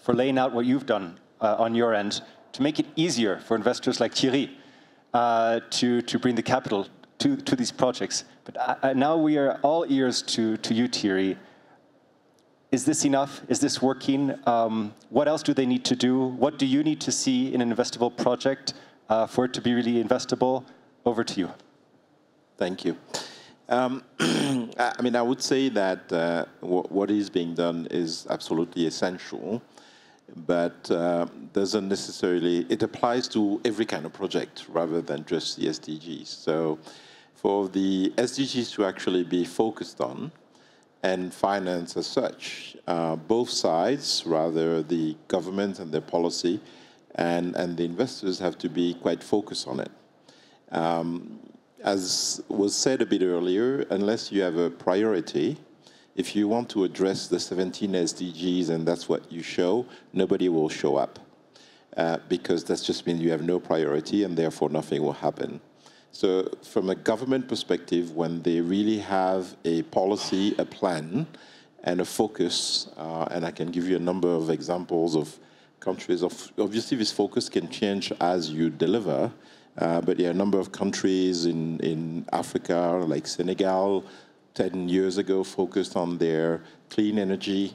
for laying out what you've done on your end to make it easier for investors like Thierry to bring the capital to these projects. But now we are all ears to you, Thierry. Is this enough? Is this working? What else do they need to do? What do you need to see in an investable project for it to be really investable? Over to you. Thank you. I mean, I would say that what is being done is absolutely essential, but doesn't necessarily, it applies to every kind of project rather than just the SDGs. So for the SDGs to actually be focused on and financed as such, both sides, rather the government and their policy, and the investors have to be quite focused on it. As was said a bit earlier, unless you have a priority, if you want to address the 17 SDGs and that's what you show, nobody will show up because that just means you have no priority and therefore nothing will happen. So from a government perspective, when they really have a policy, a plan, and a focus, and I can give you a number of examples of countries, obviously this focus can change as you deliver, but there are a number of countries in Africa, like Senegal, 10 years ago focused on their clean energy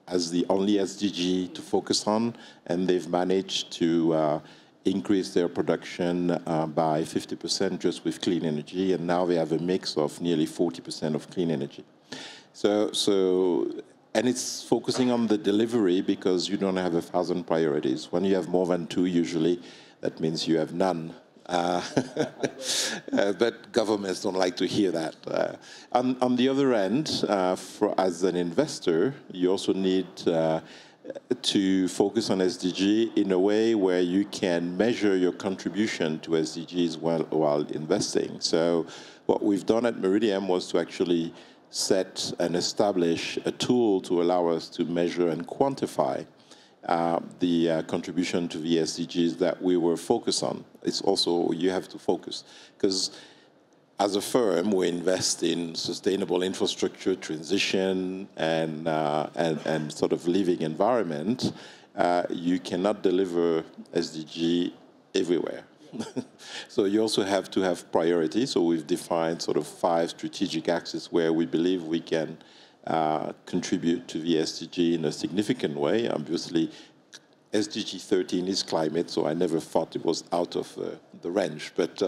as the only SDG to focus on, and they've managed to increase their production by 50% just with clean energy, and now they have a mix of nearly 40% of clean energy. And it's focusing on the delivery because you don't have 1,000 priorities. When you have more than 2, usually, that means you have none. But governments don't like to hear that. On the other end, as an investor, you also need to focus on SDG in a way where you can measure your contribution to SDGs while investing. So what we've done at Meridiam was to actually set and establish a tool to allow us to measure and quantify the contribution to the SDGs that we were focused on. It's also, you have to focus, because as a firm, we invest in sustainable infrastructure, transition, and sort of living environment. You cannot deliver SDG everywhere. So you also have to have priorities. So we've defined sort of 5 strategic axes where we believe we can contribute to the SDG in a significant way. Obviously, SDG 13 is climate, so I never thought it was out of the range, but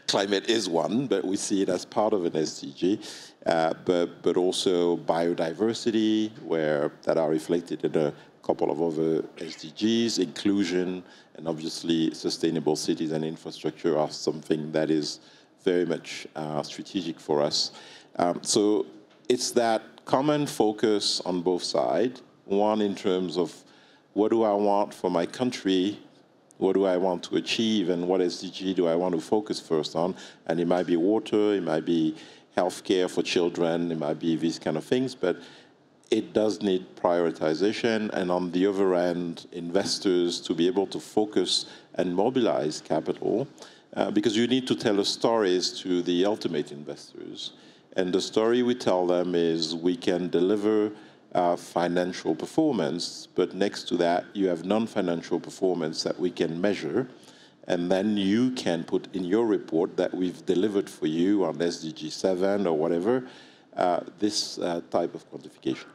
climate is one, but we see it as part of an SDG, but also biodiversity, that are reflected in a couple of other SDGs, inclusion, and obviously sustainable cities and infrastructure are something that is very much strategic for us. So it's that common focus on both sides, one in terms of what do I want for my country, what do I want to achieve, and what SDG do I want to focus first on? And it might be water, it might be healthcare for children, it might be these kind of things, but it does need prioritization, and on the other end, investors to be able to focus and mobilize capital, because you need to tell stories to the ultimate investors. And the story we tell them is we can deliver financial performance, but next to that, you have non-financial performance that we can measure, and then you can put in your report that we've delivered for you on SDG 7 or whatever, this type of quantification.